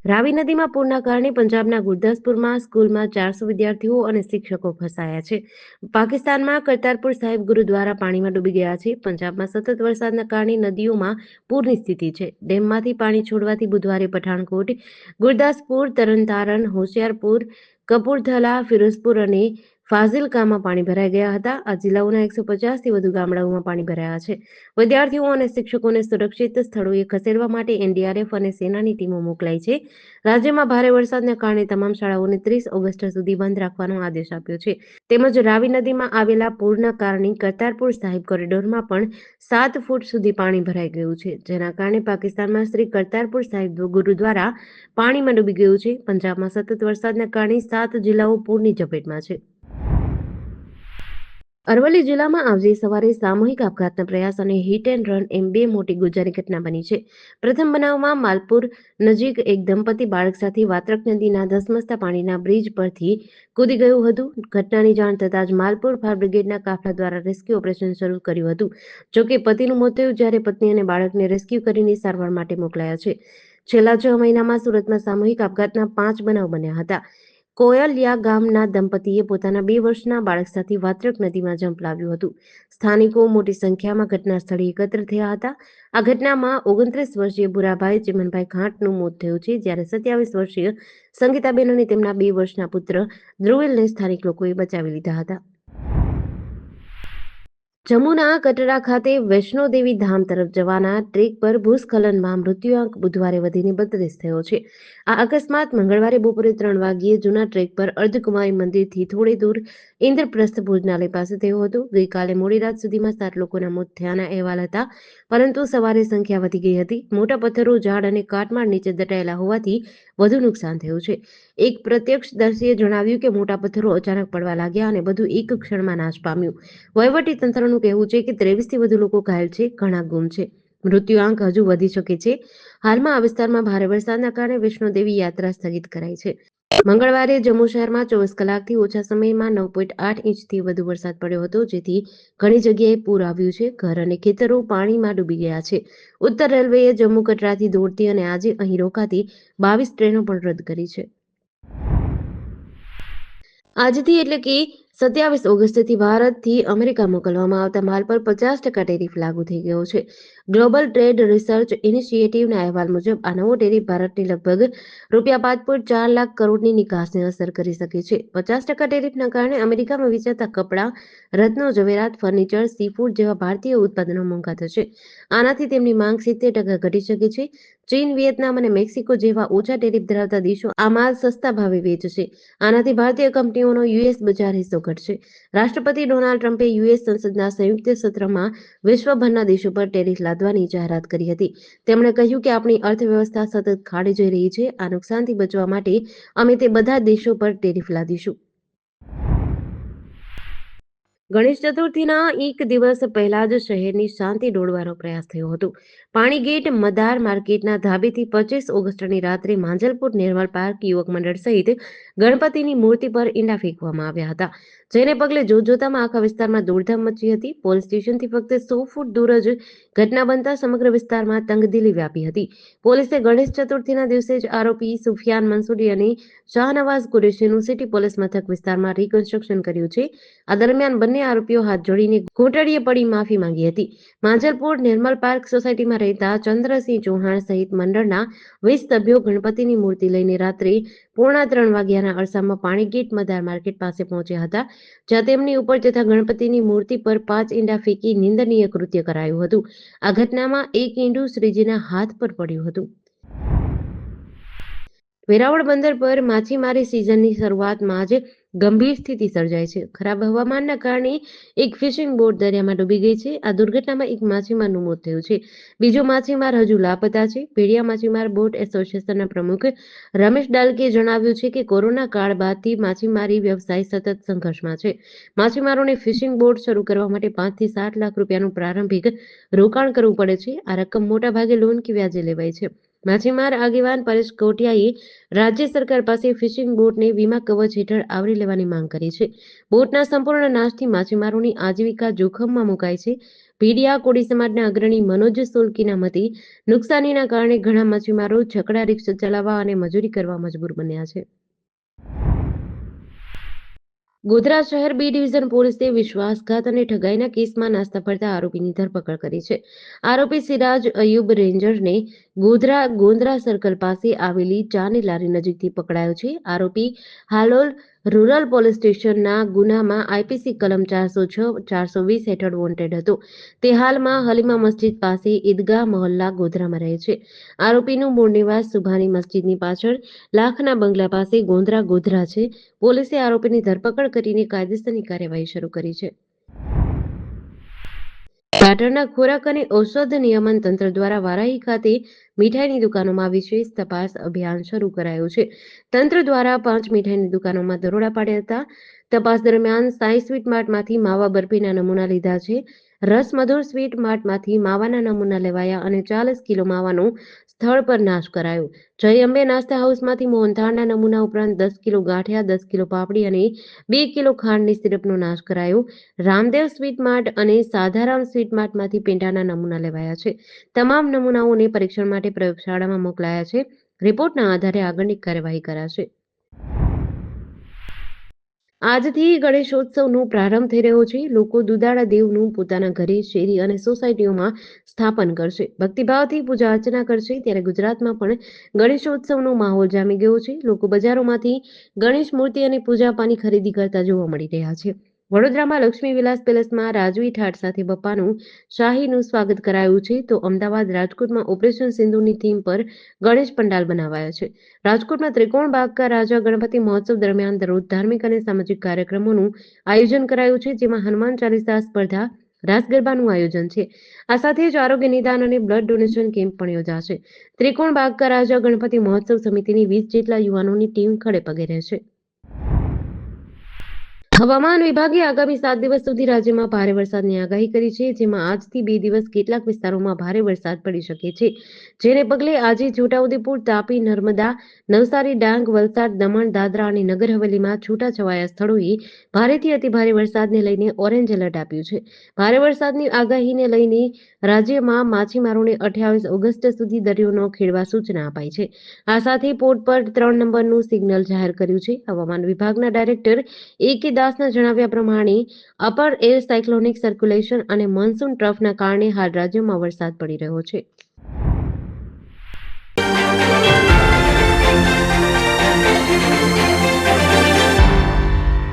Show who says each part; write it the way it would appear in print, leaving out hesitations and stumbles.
Speaker 1: રાવી નદીમાં પૂરના કારણે પંજાબના ગુરદાસપુરમાં સ્કૂલમાં 400 વિદ્યાર્થીઓ અને શિક્ષકો ફસાયા છે. પાકિસ્તાનમાં કરતારપુર સાહિબ ગુરુદ્વારા પાણીમાં ડૂબી ગયા છે. પંજાબમાં સતત વરસાદના કારણે નદીઓમાં પૂરની સ્થિતિ છે. ડેમમાંથી પાણી છોડવાથી બુધવારે પઠાણકોટ, ગુરદાસપુર, તરણતારણ, હોશિયારપુર, કપૂરથલા, ફિરોઝપુર અને ફાઝિલકામાં પાણી ભરાઈ ગયા હતા. આ જિલ્લાઓના 150થી વધુ ગામડાઓમાં પાણી ભરાયા છે. વિદ્યાર્થીઓ અને શિક્ષકોને સુરક્ષિત સ્થળોએ ખસેડવા માટે એનડીઆરએફ અને સેનાની ટીમો મોકલાઈ છે. રાજ્યમાં ભારે વરસાદને કારણે તમામ શાળાઓને 30 ઓગસ્ટ સુધી બંધ રાખવાનો આદેશ આપ્યો છે. તેમજ રાવી નદીમાં આવેલા પૂરના કારણે કરતારપુર સાહિબ કોરિડોરમાં પણ 7 ફૂટ સુધી પાણી ભરાઈ ગયું છે, જેના કારણે પાકિસ્તાનમાં શ્રી કરતારપુર સાહિબ ગુરુદ્વારા પાણીમાં ડૂબી ગયું છે. પંજાબમાં સતત વરસાદના કારણે 7 જિલ્લાઓ પૂરની ઝપેટમાં છે. અરવલ્લી જિલ્લામાં આજે સવારે સામૂહિક આપઘાતના પ્રયાસ અને હિટ એન્ડ રન એમ બે મોટી ગુજારી ઘટના બની છે. પ્રથમ બનાવમાં માલપુર નજીક એક દંપતી બાળક સાથે વાત્રક નદીના ધસમસતા પાણીના બ્રિજ પરથી કૂદી ગયું હતું. ઘટનાની જાણ થતાં જ માલપુર ફાયર બ્રિગેડના કાફલા દ્વારા રેસ્ક્યુ ઓપરેશન શરૂ કર્યું હતું. જોકે પતિનું મોત થયું, જ્યારે પત્ની અને બાળકને રેસ્ક્યુ કરીને સારવાર માટે મોકલાયા છે. છેલ્લા 6 મહિનામાં સુરતમાં સામૂહિક આપઘાતના 5 બનાવ બન્યા હતા. કોયલિયા ગામના દંપતીએ પોતાના 2 વર્ષના બાળક સાથે વાત્રક નદીમાં ઝંપલાવ્યું હતું. સ્થાનિકો મોટી સંખ્યામાં ઘટના સ્થળે એકત્ર થયા હતા. આ ઘટનામાં 29 વર્ષીય ભુરાભાઈ ચીમનભાઈ ખાંટનું મોત થયું છે, જ્યારે 27 વર્ષીય સંગીતાબેન અને તેમના 2 વર્ષના પુત્ર ધ્રુવિલને સ્થાનિક લોકોએ બચાવી લીધા હતા. જમ્મુના કટરા ખાતે વૈષ્ણોદેવી ધામ તરફ જવાના ટ્રેક પર ભૂસ્ખલનમાં મૃત્યુઆંક બુધવારે વધીને 32 થયો છે. આ અકસ્માત મંગળવારે બપોરે 3 વાગ્યે જૂના ટ્રેક પર અર્ધકુમારી મંદિરથી થોડે દૂર ઇન્દ્રપ્રસ્થ ભોજનાલય પાસે થયો હતો. ગઈકાલે મોડી રાત સુધીમાં 7 લોકોના મોત થયાના અહેવાલ હતા, પરંતુ સવારે સંખ્યા વધી ગઈ હતી. મોટા પથ્થરો, ઝાડ અને કાટમાળ નીચે દટાયેલા હોવાથી વધુ નુકસાન થયું છે. એક પ્રત્યક્ષદર્શીએ જણાવ્યું કે મોટા પથ્થરો અચાનક પડવા લાગ્યા અને બધું એક ક્ષણમાં નાશ પામ્યું. વહીવટી તંત્રનું કહેવું છે કે 23થી વધુ લોકો ઘાયલ છે, ઘણા ગુમ છે. મૃત્યુઆંક હજુ વધી શકે છે. હાલમાં આ વિસ્તારમાં ભારે વરસાદના કારણે વૈષ્ણોદેવી યાત્રા સ્થગિત કરાઈ છે. મંગળવારે જમ્મુ શહેરમાં 24 કલાકથી ઓછા સમયમાં 9.8 ઇંચથી વધુ વરસાદ પડ્યો હતો, જેથી ઘણી જગ્યાએ પૂર આવ્યું છે. ઘર અને ખેતરો પાણીમાં ડૂબી ગયા છે. ઉત્તર રેલવેએ જમ્મુ કટરાથી દોડતી અને આજે અહીં રોકાતી 22 ટ્રેનો પણ રદ કરી છે. આજથી એટલે કે 27 ઓગસ્ટથી ભારતથી અમેરિકા મોકલવામાં આવતા માલ પર 50% ટેરિફ લાગુ થઈ ગયો છે. ગ્લોબલ ટ્રેડ રિસર્ચ ઇનિશિયેટિવના અહેવાલ મુજબ આ નવો ટેરિફ ભારતની લગભગ ₹5.4 લાખ કરોડની નિકાસને અસર કરી શકે છે. 50% ટેરિફના કારણે અમેરિકામાં વેચાતા કપડાં, રત્નો, ઝવેરાત, ફર્નિચર, સીફૂડ જેવા ભારતીય ઉત્પાદનો મોંઘા થશે. આનાથી તેમની માંગ 70% ઘટી શકે છે. ચીન, વિયેતનામ અને મેક્સિકો જેવા ઓછા ટેરિફ ધરાવતા દેશો આ માલ સસ્તા ભાવે વેચશે. આનાથી ભારતીય કંપનીઓનો યુએસ બજાર હિસ્સો ઘટશે. રાષ્ટ્રપતિ ડોનાલ્ડ ટ્રમ્પે યુએસ સંસદના સંયુક્ત સત્રમાં વિશ્વભરના દેશો પર ટેરિફ લાદવાની જાહેરાત કરી હતી. તેમણે કહ્યું કે આપણી અર્થવ્યવસ્થા સતત ખાડે જઈ રહી છે. આ નુકસાનથી બચવા માટે અમે તે બધા દેશો પર ટેરિફ લાદીશું. ગણેશ ચતુર્થીના એક દિવસ પહેલા જ શહેરની શાંતિ દોડવાનો પ્રયાસ થયો હતો. પાણીગેટ મદાર માર્કેટના ધાબેથી 25 ઓગસ્ટની રાત્રે માંજલપુર નિર્મલ પાર્ક યુવક મંડળ સહિત ગણપતિની મૂર્તિ પર ઈંડા ફેંકવામાં આવ્યા હતા, જેને પગલે જોતજોતામાં આખા વિસ્તારમાં દોડધામ મચી હતી. પોલીસ સ્ટેશનથી ફક્ત 100 ફૂટ દૂર જ ઘટના બનતા સમગ્ર વિસ્તારમાં તંગદિલી વ્યાપી હતી. પોલીસે ગણેશ ચતુર્થીના દિવસે જ આરોપી સુફિયાન મંસૂરી અને શાહનવાઝ કુરેશીનું સિટી પોલીસ મથક વિસ્તારમાં રિકન્સ્ટ્રક્શન કર્યું છે. આ દરમિયાન બંને આરોપીઓ હાથ જોડીને ઘૂંટડીએ પડી માફી માંગી હતી. માંજલપુર નિર્મલ પાર્ક સોસાયટીમાં રહેતા ચંદ્રસિંહ ચૌહાણ સહિત મંડળના 20 સભ્યો ગણપતિની મૂર્તિ લઈને રાત્રે 2:45 વાગ્યાના અરસામાં પાણીગેટ મદાર માર્કેટ પાસે પહોંચ્યા હતા, જ્યાં તેમની ઉપર તથા ગણપતિની મૂર્તિ પર 5 ઈંડા ફેંકી નિંદનીય કૃત્ય કરાયું હતું. આ ઘટનામાં એક ઈંડું શ્રીજીના હાથ પર પડ્યું હતું. વેરાવળ બંદર પર માછીમારી સિઝનની શરૂઆતમાં જ ગંભીર સ્થિતિ સર્જાઈ છે. ખરાબ હવામાનના કારણે એક ફિશિંગ બોટ દરિયામાં ડૂબી ગઈ છે. આ દુર્ઘટનામાં એક માછીમારનું મોત થયું છે. બીજો માછીમાર હજુ લાપતા છે. ભેડિયા માછીમાર બોટ એસોસિએશનના પ્રમુખ રમેશ ડાલકે જણાવ્યું છે કે કોરોના કાળ બાદથી માછીમારી વ્યવસાય સતત સંઘર્ષમાં છે. માછીમારોને ફિશિંગ બોટ શરૂ કરવા માટે 5 થી 7 લાખ રૂપિયાનું પ્રારંભિક રોકાણ કરવું પડે છે. આ રકમ મોટાભાગે લોન કે વ્યાજે લેવાય છે. માછીમાર આગેવાન પરેશ કોટિયાએ રાજ્ય સરકાર પાસે ફિશિંગ બોટને વીમા કવચ હેઠળ આવરી લેવાની માંગ કરી છે. બોટના સંપૂર્ણ નાશથી માછીમારોની આજીવિકા જોખમમાં મુકાય છે. ભીડિયા કોળી સમાજના અગ્રણી મનોજ સોલંકીના મતે નુકસાનીના કારણે ઘણા માછીમારો છકડા રિક્ષા ચલાવવા અને મજૂરી કરવા મજબૂર બન્યા છે. ગોધરા શહેર બી ડિવિઝન પોલીસે વિશ્વાસઘાત અને ઠગાઈના કેસમાં નાસ્તા ફરતા આરોપીની ધરપકડ કરી છે. આરોપી સિરાજ અયુબ રેન્જરને ગોંદરા સર્કલ પાસે આવેલી ચાની લારી નજીકથી પકડાયો છે. આરોપી હાલોલ રૂરલ પોલીસ સ્ટેશનના ગુનામાં આઈપીસી કલમ 406, 420 હેઠળ વોન્ટેડ હતો. તે હાલમાં હલીમા મસ્જિદ પાસે ઈદગાહ મહોલ્લા ગોધરામાં રહે છે. આરોપીનું મૂળ નિવાસ સુભાની મસ્જિદની પાછળ લાખના બંગલા પાસે ગોધરા છે. પોલીસે આરોપીની ધરપકડ કરીને કાયદેસરની કાર્યવાહી શરૂ કરી છે. પાટણના ખોરાક અને ઔષધ નિયમન તંત્ર દ્વારા વારાહી ખાતે મીઠાઈની દુકાનોમાં વિશેષ તપાસ અભિયાન શરૂ કરાયું છે. તંત્ર દ્વારા 5 મીઠાઈની દુકાનોમાં દરોડા પાડ્યા હતા. તપાસ દરમિયાન સાઈ સ્વીટ માર્ટમાંથી માવા બરફીના નમૂના લીધા છે. રસ મધુર સ્વીટ માર્ટમાંથી માવાના નમૂના લેવાયા અને 40 કિલો માવાનો સ્થળ પર નાશ કરાયો. જય અંબે નાસ્તા હાઉસમાંથી મોહનથાળના નમૂના ઉપરાંત 10 કિલો ગાંઠિયા, 10 કિલો પાપડી અને 2 કિલો ખાંડની સિરપનો નાશ કરાયો. રામદેવ સ્વીટ માર્ટ અને સાધારામ સ્વીટ માર્ટમાંથી પેંડાના નમૂના લેવાયા છે. તમામ નમૂનાઓને પરીક્ષણ માટે પ્રયોગશાળામાં મોકલાયા છે. રિપોર્ટના આધારે આગળની કાર્યવાહી કરાશે. આજથી ગણેશોત્સવનો પ્રારંભ થઈ રહ્યો છે. લોકો દુધાળા દેવનું પોતાના ઘરે, શેરી અને સોસાયટીઓમાં સ્થાપન કરશે. ભક્તિભાવથી પૂજા અર્ચના કરશે. ત્યારે ગુજરાતમાં પણ ગણેશોત્સવનો માહોલ જામી ગયો છે. લોકો બજારોમાંથી ગણેશ મૂર્તિ અને પૂજાપાની ખરીદી કરતા જોવા મળી રહ્યા છે. વડોદરામાં લક્ષ્મી વિલાસ પેલેસમાં રાજવી ઠાઠ સાથે બપ્પાનું શાહીનું સ્વાગત કરાયું છે. તો અમદાવાદ, રાજકોટમાં ઓપરેશન સિંધુની થીમ પર ગણેશ પંડાલ બનાવાયા છે. રાજકોટમાં ત્રિકોણ બાગ કા રાજા ગણપતિ મહોત્સવ દરમિયાન દરરોજ ધાર્મિક અને સામાજિક કાર્યક્રમોનું આયોજન કરાયું છે. જેમાં હનુમાન ચાલીસા સ્પર્ધા, રાસ ગરબાનું આયોજન છે. આ સાથે જ આરોગ્ય નિદાન અને બ્લડ ડોનેશન કેમ્પ પણ યોજાશે. ત્રિકોણ બાગ કા રાજા ગણપતિ મહોત્સવ સમિતિની 20 જેટલા યુવાનોની ટીમ ખડે પગે રહેશે. હવામાન વિભાગે આગામી 7 દિવસ સુધી રાજ્યમાં ભારે વરસાદની આગાહી કરી છે. જેમાં આજથી 2 દિવસ કેટલાક વિસ્તારોમાં ભારે વરસાદ પડી શકે છે. જેને પગલે આજે છોટાઉદેપુર, તાપી, નર્મદા, નવસારી, ડાંગ, વલસાડ, દમણ, દાદરા અને નગર હવેલીમાં છૂટાછવાયા સ્થળોએ ભારેથી અતિભારે વરસાદને લઈને ઓરેન્જ એલર્ટ આપ્યું છે. ભારે વરસાદની આગાહીને લઈને રાજ્યમાં માછીમારોને 28 ઓગસ્ટ સુધી દરિયો ન ખેડવા સૂચના અપાઈ છે. આ સાથે પોર્ટ પર 3 નંબરનું સિગ્નલ જાહેર કર્યું છે. હવામાન વિભાગના ડાયરેક્ટર A.K. દાસના જણાવ્યા પ્રમાણે અપર એર સાયક્લોનિક સર્ક્યુલેશન અને મોન્સૂન ટ્રફના કારણે હાલ રાજ્યમાં વરસાદ પડી રહ્યો છે.